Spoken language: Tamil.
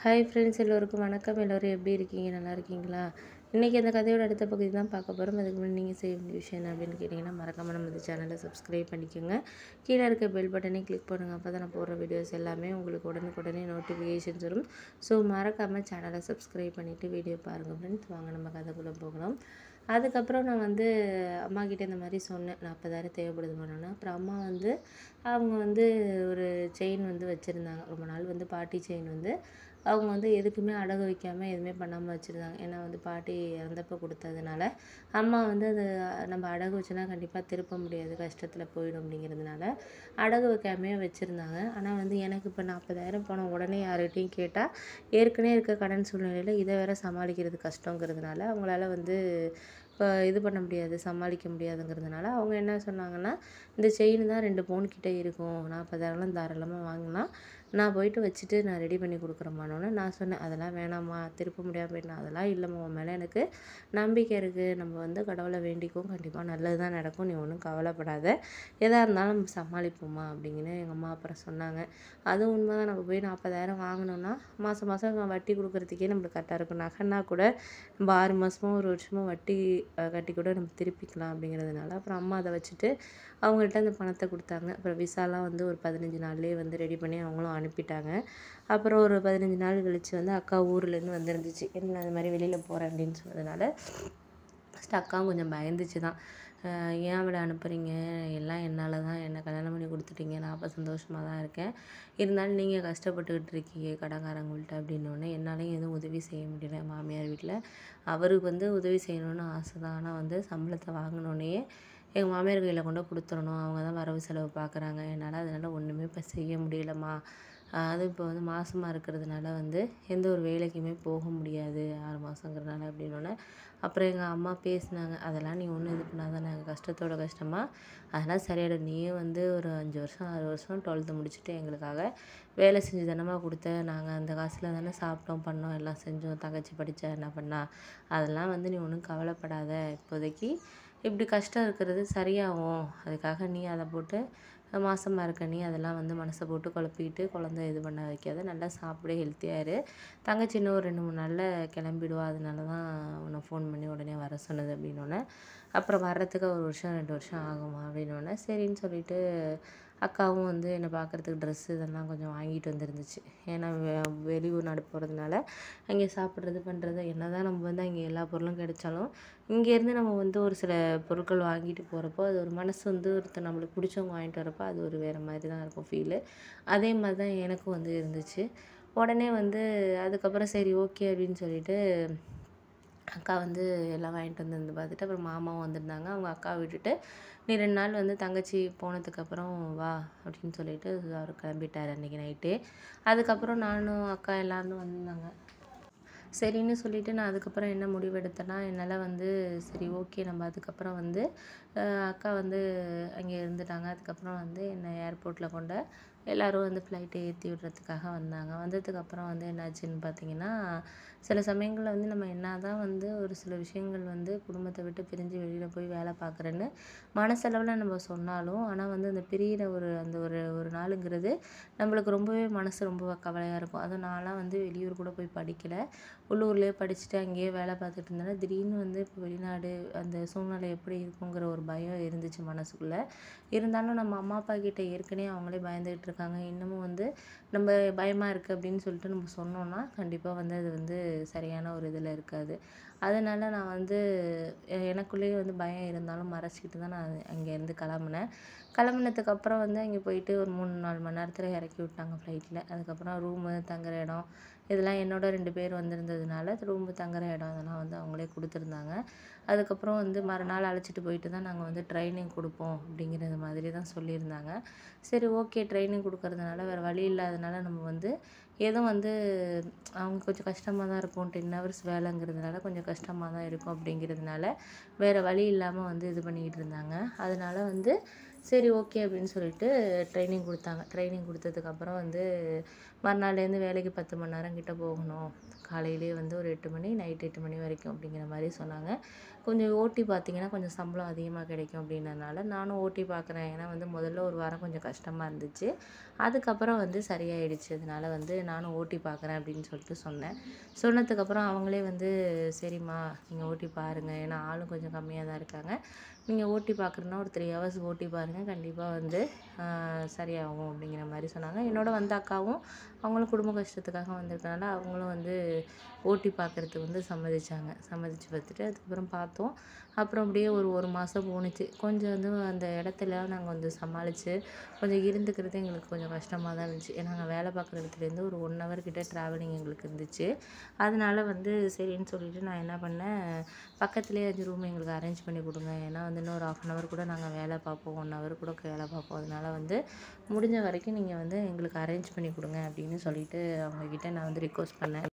ஹாய் ஃப்ரெண்ட்ஸ், எல்லோருக்கும் வணக்கம். எல்லோரும் எப்படி இருக்கீங்க? நல்லா இருக்கீங்களா? இன்றைக்கி அந்த கதையோட அடுத்த பகுதி தான் பார்க்க போகிறோம். அதுக்கு முன்னாடி நீங்கள் செய்ய வேண்டிய விஷயம் என்ன அப்படின்னு கேட்டிங்கன்னா, மறக்காமல் நம்ம இந்த சேனலை சப்ஸ்கிரைப் பண்ணிக்கோங்க. கீழே இருக்க பெல் பட்டனை கிளிக் பண்ணுங்கள். அப்போ தான் நான் போடுற வீடியோஸ் எல்லாமே உங்களுக்கு உடனுக்குடனே நோட்டிஃபிகேஷன்ஸ் வரும். ஸோ மறக்காமல் சேனலை சப்ஸ்கிரைப் பண்ணிவிட்டு வீடியோ பாருங்கள் ஃப்ரெண்ட்ஸ். வாங்க நம்ம கதைக்குள்ளே போகலாம். அதுக்கப்புறம் நான் அம்மாக்கிட்ட இந்த மாதிரி சொன்னேன், 40,000 தேவைப்படுதுமான்னு. அப்புறம் அம்மா அவங்க ஒரு செயின் வச்சுருந்தாங்க. ரொம்ப நாள் பாட்டி செயின் அவங்க எதுக்குமே அடகு வைக்காமல் எதுவுமே பண்ணாமல் வச்சுருந்தாங்க. ஏன்னா பாட்டி இறந்தப்போ கொடுத்ததுனால அம்மா அது நம்ம அடகு வச்சோன்னா கண்டிப்பாக திருப்ப முடியாது, கஷ்டத்தில் போயிடும் அப்படிங்கிறதுனால அடகு வைக்காமையே வச்சுருந்தாங்க. ஆனால் எனக்கு இப்போ 40,000 பணம் உடனே யார்கிட்டையும் கேட்டால் ஏற்கனவே இருக்க கடன் சூழ்நிலையில் இதை வேற சமாளிக்கிறது கஷ்டங்கிறதுனால அவங்களால இப்போ இது பண்ண முடியாது, சமாளிக்க முடியாதுங்கிறதுனால அவங்க என்ன சொன்னாங்கன்னா, இந்த செயின் தான் 2 பவுன் கிட்டே இருக்கும், 40,000 தாராளமாக வாங்கலாம், நான் போயிட்டு வச்சுட்டு நான் ரெடி பண்ணி கொடுக்குறேம்மானோன்னு நான் சொன்னேன். அதெல்லாம் வேணாம்மா, திருப்ப முடியாமல் போயிட்டேன். அதெல்லாம் இல்லைம்மா, உன் மேலே எனக்கு நம்பிக்கை இருக்குது, நம்ம கடவுளை வேண்டிக்கும், கண்டிப்பாக நல்லது தான் நடக்கும், நீ ஒன்றும் கவலைப்படாத, எதாக இருந்தாலும் நம்ம சமாளிப்போம்மா அப்படிங்கன்னு எங்கள் அம்மா அப்புறம் சொன்னாங்க. அதுவும் உண்மை தான். நம்ம போய் 40,000 வாங்கினோன்னா மாதம் மாதம் வட்டி கொடுக்குறதுக்கே நம்மளுக்கு கரெக்டாக இருக்கும். நகைன்னா கூட நம்ம 6 மாதமோ 1 வருஷமோ வட்டி கட்டி கூட நம்ம திருப்பிக்கலாம் அப்படிங்கிறதுனால அப்புறம் அம்மா அதை வச்சுட்டு அவங்கள்ட்ட அந்த பணத்தை கொடுத்தாங்க. அப்புறம் விசாலாம் ஒரு 15 நாள்லேயே ரெடி பண்ணி அவங்களும் அனுப்பிட்டாங்க. அப்புறம் ஒரு 15 நாள் கழித்து அக்கா ஊர்லேருந்து வந்துருந்துச்சு. என்ன அது மாதிரி வெளியில் போகிறேன் அப்படின்னு சொன்னதுனால ஃபஸ்ட்டு அக்காவும் கொஞ்சம் பயந்துச்சு தான். ஏன் அவளை அனுப்புகிறீங்க, எல்லாம் என்னால் தான், என்னை கல்யாணம் பண்ணி கொடுத்துட்டீங்க, நான் அப்போ சந்தோஷமாக தான் இருக்கேன், இருந்தாலும் நீங்கள் கஷ்டப்பட்டுக்கிட்டு இருக்கீங்க கடன்காரங்கள்ட்ட அப்படின்னோடனே என்னாலையும் எதுவும் உதவி செய்ய முடியல. மாமியார் வீட்டில் அவருக்கு உதவி செய்யணும்னு ஆசை தான். ஆனால் சம்பளத்தை வாங்கினோடனே எங்கள் மாமியார் கையில் கொண்டு கொடுத்துடணும், அவங்க தான் வரவு செலவு பார்க்குறாங்க, என்னால் அதனால் ஒன்றுமே இப்போ செய்ய முடியலம்மா. அது இப்போ மாதமாக இருக்கிறதுனால எந்த ஒரு வேலைக்குமே போக முடியாது 6 மாதங்கிறதுனால அப்படின்னோடனே அப்புறம் எங்கள் அம்மா பேசினாங்க. அதெல்லாம் நீ ஒன்றும் இது பண்ணாத, நாங்கள் கஷ்டத்தோட கஷ்டமாக அதெல்லாம் சரியாயிடும், நீயும் ஒரு 5 வருஷம் 6 வருஷம் 12th முடிச்சுட்டு எங்களுக்காக வேலை செஞ்சு தானம்மா கொடுத்த, நாங்கள் அந்த காசில் தானே சாப்பிட்டோம் பண்ணோம் எல்லாம் செஞ்சோம், தங்கச்சி படித்தா என்ன பண்ணா, அதெல்லாம் நீ ஒன்றும் கவலைப்படாத, இப்போதைக்கு இப்படி கஷ்டம் இருக்கிறது சரியாகும், அதுக்காக நீ அதை போட்டு மாசமாக இருக்க நீ அதெல்லாம் மனசை போட்டு குழப்பிக்கிட்டு குழந்தை இது பண்ண வைக்காத, நல்லா சாப்பிடு, ஹெல்த்தியாக இரு, தங்கச்சி இன்னும் ஒரு 2-3 நாளில் கிளம்பிடுவா, அதனால தான் உன்னை ஃபோன் பண்ணி உடனே வர சொன்னது அப்படின்னோடனே அப்புறம் வர்றதுக்கு 1 வருஷம் 2 வருஷம் ஆகுமா அப்படின்னோடனே சரின்னு சொல்லிட்டு அக்காவும் என்னை பார்க்குறதுக்கு ட்ரெஸ்ஸு இதெல்லாம் கொஞ்சம் வாங்கிட்டு வந்துருந்துச்சு. ஏன்னா வெளியூர் நாடு போகிறதுனால அங்கே சாப்பிட்றது பண்ணுறது என்ன தான் நம்ம அங்கே எல்லா பொருளும் கிடைச்சாலும் இங்கேருந்து நம்ம ஒரு சில பொருட்கள் வாங்கிட்டு போகிறப்போ அது ஒரு மனசு ஒருத்தர் நம்மளுக்கு பிடிச்சவங்க வாங்கிட்டு வரப்போ அது ஒரு வேறு மாதிரி தான் இருக்கும் ஃபீலு. அதே மாதிரி தான் எனக்கும் இருந்துச்சு. உடனே அதுக்கப்புறம் சரி ஓகே அப்படின்னு சொல்லிட்டு அக்கா எல்லாம் வாங்கிட்டு வந்து பார்த்துட்டு அப்புறம் மாமாவும் வந்திருந்தாங்க. அவங்க அக்காவை விட்டுட்டு நீ 2 நாள் தங்கச்சி போனதுக்கப்புறம் வா அப்படின்னு சொல்லிட்டு அவர் கிளம்பிட்டார் அன்றைக்கி நைட்டே. அதுக்கப்புறம் நானும் அக்கா எல்லோரும் வந்திருந்தாங்க. சரின்னு சொல்லிவிட்டு நான் அதுக்கப்புறம் என்ன முடிவெடுத்தேன்னா, என்னால் சரி ஓகே நம்ம அதுக்கப்புறம் அக்கா அங்கே இருந்துட்டாங்க. அதுக்கப்புறம் என்னை ஏர்போர்ட்டில் கொண்டு எல்லோரும் ஃப்ளைட்டை ஏற்றி விடுறதுக்காக வந்தாங்க. வந்ததுக்கப்புறம் என்னாச்சுன்னு பார்த்தீங்கன்னா, சில சமயங்களில் நம்ம என்ன தான் ஒரு சில விஷயங்கள் குடும்பத்தை விட்டு பிரிஞ்சு வெளியில் போய் வேலை பார்க்குறேன்னு மனசளவில் நம்ம சொன்னாலும், ஆனால் அந்த பிரியிற அந்த ஒரு நாளுங்கிறது நம்மளுக்கு ரொம்பவே மனசு ரொம்ப கவலையாக இருக்கும். அதுவும் நான்லாம் வெளியூர் கூட போய் படிக்கலை, உள்ளூர்லேயே படிச்சுட்டு அங்கேயே வேலை பார்த்துட்டு இருந்தேன்னா திடீர்னு இப்போ வெளிநாடு அந்த சூழ்நிலை எப்படி இருக்குங்கிற ஒரு பயம் இருந்துச்சு மனசுக்குள்ளே. இருந்தாலும் நம்ம அம்மா அப்பா கிட்ட ஏற்கனவே அவங்களே பயந்துகிட்டு இருக்காங்க, இன்னமும் நம்ம பயமாக இருக்குது அப்படின்னு சொல்லிட்டு நம்ம சொன்னோன்னா கண்டிப்பாக அது சரியான ஒரு இதில் இருக்காது. அதனால் நான் எனக்குள்ளேயே பயம் இருந்தாலும் மறைச்சிக்கிட்டு தான் நான் அங்கேருந்து கிளம்புனேன். கிளம்புனதுக்கப்புறம் அங்கே போயிட்டு ஒரு 3-4 மணி நேரத்தில் இறக்கி விட்டாங்க ஃப்ளைட்டில். அதுக்கப்புறம் ரூமு தங்குற இடம் இதெல்லாம் என்னோட 2 பேர் வந்திருந்ததுனால ரூமு தங்குற இடம் அதெல்லாம் அவங்களே கொடுத்துருந்தாங்க. அதுக்கப்புறம் மறுநாள் அழைச்சிட்டு போயிட்டு தான் நாங்கள் ட்ரைனிங் கொடுப்போம் அப்படிங்கிறது மாதிரி தான் சொல்லியிருந்தாங்க. சரி ஓகே, ட்ரைனிங் கொடுக்கறதுனால வேறு வழி இல்லாதனால நம்ம எதுவும் அவங்க கொஞ்சம் கஷ்டமாக தான் இருக்கும், 10 ஹவர்ஸ் வேலைங்கிறதுனால கொஞ்சம் கஷ்டமாக தான் இருக்கும் அப்படிங்கிறதுனால வேறு வழி இல்லாமல் இது பண்ணிக்கிட்டு இருந்தாங்க. அதனால் சரி ஓகே அப்படின்னு சொல்லிட்டு ட்ரைனிங் கொடுத்தாங்க. ட்ரைனிங் கொடுத்ததுக்கப்புறம் வந்து மறுநாள்லேருந்து வேலைக்கு 10 மணி நேரம் கிட்ட போகணும். காலையிலேயே வந்து ஒரு 8 மணி, நைட் 8 மணி வரைக்கும் அப்படிங்கிற மாரி சொன்னாங்க. கொஞ்சம் ஓடி பார்த்தீங்கன்னா, கொஞ்சம் சம்பளம் அதிகமா கிடைக்கும் அப்படின்னனால, நானும் ஓடி பார்க்குறேன். ஏன்னா வந்து முதல்ல ஒரு வாரம் கொஞ்சம் கஷ்டமா இருந்துச்சு. அதுக்கப்புறம் வந்து சரியாயிடுச்சு. அதனால வந்து நானும் ஓடி பார்க்குறேன் அப்படின்னு சொல்லிட்டு சொன்னேன். சொன்னதுக்கப்புறம் அவங்களே வந்து சரிம்மா நீங்க ஓட்டி பாருங்க. ஏன்னா ஆளும் கொஞ்சம் கம்மியா தான் இருக்காங்க. நீங்க ஓட்டி பார்க்குறன்னா ஒரு 3 ஹவர்ஸ் ஓட்டி பாருங்க. கண்டிப்பா வந்து சரியாகும் அப்படிங்கிற மாரி சொன்னாங்க. என்னோட வந்த அக்காவும் அவங்களும் குடும்ப கஷ்டத்துக்காக வந்திருக்கனால, அவங்களும் வந்து ஓட்டி பார்க்குறதுக்கு வந்து சம்மதிச்சாங்க. சம்மதிச்சு பார்த்துட்டு அதுக்கப்புறம் பார்த்தோம். அப்புறம் அப்படியே ஒரு 1 மாசம் போணுச்சு. கொஞ்சம் வந்து அந்த இடத்துல நாங்க வந்து சமாளிச்சு, கொஞ்சம் இருந்துக்கிறது எங்களுக்கு கொஞ்சம் கஷ்டமா தான் இருந்துச்சு. ஏன்னா நாங்க வேலை பார்க்குற இடத்துலேருந்து ஒரு 1 ஹவர் கிட்ட ட்ராவலிங் எங்களுக்கு இருந்துச்சு. அதனால வந்து சரின்னு சொல்லிட்டு நான் என்ன பண்ணேன், பக்கத்துலேயே 5 ரூம் எங்களுக்கு அரேஞ்ச் பண்ணி குடுங்க. ஏன்னா வந்து இன்னும் ஒரு 1/2 ஹவர் கூட நாங்க வேலை பார்ப்போம். 1 ஹவர் கூட வேலை பார்ப்போம். அதனால வந்து முடிஞ்ச வரைக்கும் நீங்க வந்து எங்களுக்கு அரேஞ்ச் பண்ணி குடுங்க அப்படின்னு சொல்லிட்டு அவங்க கிட்ட நான் வந்து ரிக்வெஸ்ட் பண்ணேன்.